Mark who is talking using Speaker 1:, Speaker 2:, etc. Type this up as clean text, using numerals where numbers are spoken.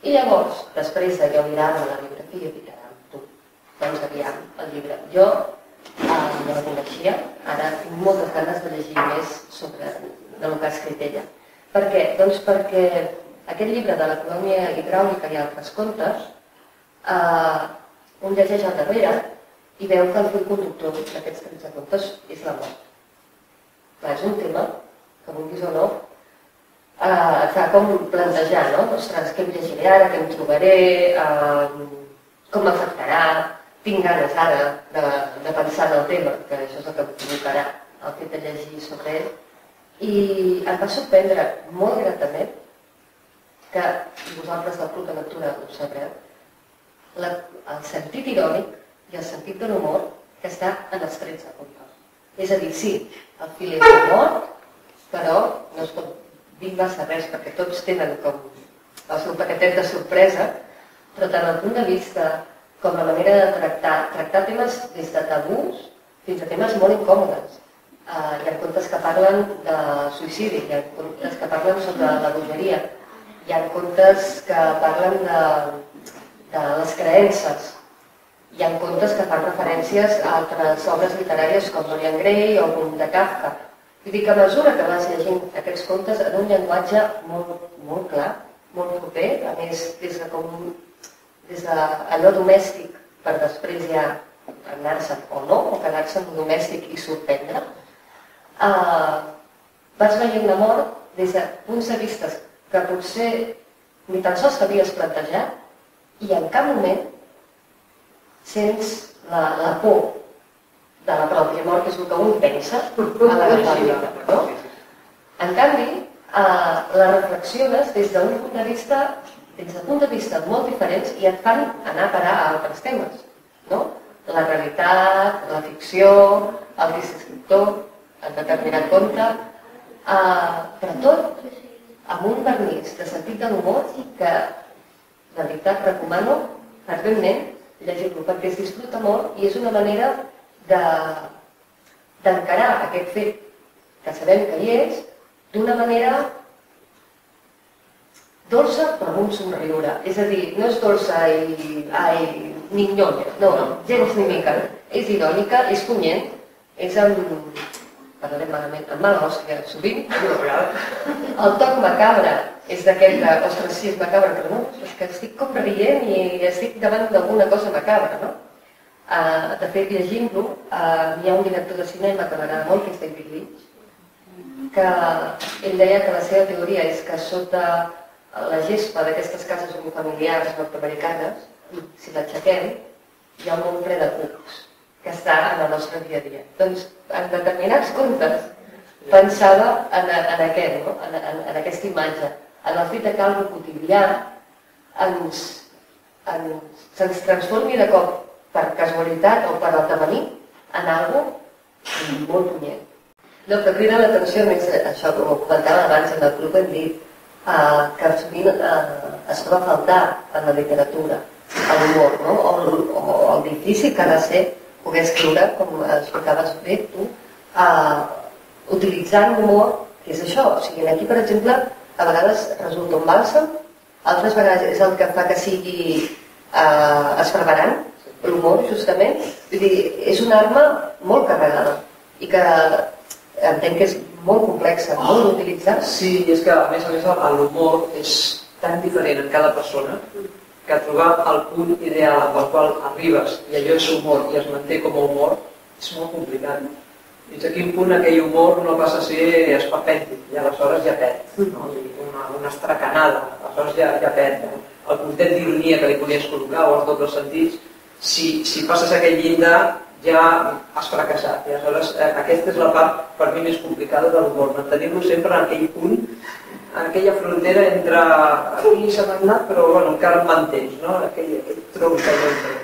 Speaker 1: I llavors, després de jo mirar-me la biografia, dic, tu, doncs aviam, el llibre. Jo no la coneixia, ara tinc moltes ganes de llegir més sobre el que ha escrit ella. Per què? Doncs perquè aquest llibre de la colònia hidràulica i altres contes, un llegeix al darrere i veu que el fil conductor d'aquests 13 contes és la mort. Clar, és un tema que, vulguis o no, et fa com plantejar, no? Ostres, què em llegiré ara, què em trobaré, com m'afectarà, tinc ganes ara de pensar en el tema, que això és el que em provocarà el fet de llegir sobre ell. I em va sorprendre molt gratament que vosaltres del club de lectura ho sabreu, el sentit irònic i el sentit de l'humor que està en els 13 contes. És a dir, sí, el fil és de mort, però no es pot dir massa res perquè tots tenen com el seu paquetet de sorpresa, però tant el punt de vista com la manera de tractar temes des de tabús fins a temes molt incòmodes. Hi ha contes que parlen de suïcidi, hi ha contes que parlen sobre la bogeria, hi ha contes que parlen de les creences, hi ha contes que fan referències a altres obres literàries com Dorian Gray o un de Kafka. Vull dir que a mesura que vas llegint aquests contes en un llenguatge molt clar, molt proper, a més des d'allò domèstic per després ja anar-se'n o no, o quedar-se en domèstic i sorprendre, vas veient la mort des de punts de vista que potser ni tan sols t'havies plantejat i en cap moment sents la por de la pròpia mort, que és el que un pensa a la vida, no? En canvi, la reflexiones des d'un punt de vista molt diferents i et fan anar a parar a altres temes, no? La realitat, la ficció, el disc escriptor, en determinat conte, però tot amb un vernís de sentit de l'humor que, de veritat, recomano ferventment llegir-lo, perquè es disfruta molt i és una manera d'encarar aquest fet que sabem que hi és d'una manera dolça però amb un somriure. És a dir, no és dolça i minyonya, no, gens ni mica. És irònica, és punyent, és parlarem malament, amb mala hòstia sovint. El toc macabre és d'aquell de, ostres, sí, és macabre, però no, és que estic com rient i estic davant d'alguna cosa macabra, no? De fet, llegint-lo, hi ha un director de cinema que m'agrada molt, que és David Lynch, que ell deia que la seva teoria és que sota la gespa d'aquestes cases unifamiliars nord-americanes, si l'aixequem, hi ha un món ple de cucs que està en el nostre dia a dia. Doncs, en determinats contes, pensava en aquest, no? En aquesta imatge, en el fet que algo quotidià se'ns transformi de cop per casualitat o per esdevenir en algo molt punyent. No, però crida l'atenció més això, com ho comentava abans en el club, hem dit que sovint es troba a faltar en la literatura l'humor, no? O el difícil que ha de ser poder escriure, com explicaves bé tu, utilitzant l'humor, que és això. O sigui, aquí, per exemple, a vegades resulta un bàlsam, altres vegades és el que fa que sigui esparverant, l'humor, justament. Vull dir, és una arma molt carregada i que entenc que és molt complexa, molt d'utilitzar.
Speaker 2: Sí, i és que, a més, l'humor és tan diferent en cada persona que trobar el punt ideal amb el qual arribes i allò és humor i es manté com a humor és molt complicat. Fins a quin punt aquell humor no passa a ser esperpèntic i aleshores ja perd, no? Una estracanada, aleshores ja perd. El puntet d'ironia que li podies col·locar o els dobles sentits, si passes aquell llindar ja has fracassat. I aleshores aquesta és la part per mi més complicada de l'humor, mantenir-lo sempre en aquell punt, en aquella frontera entre aquí s'ha anat però bueno, encara el mantens, no? Aquell tronc que hi ha entre.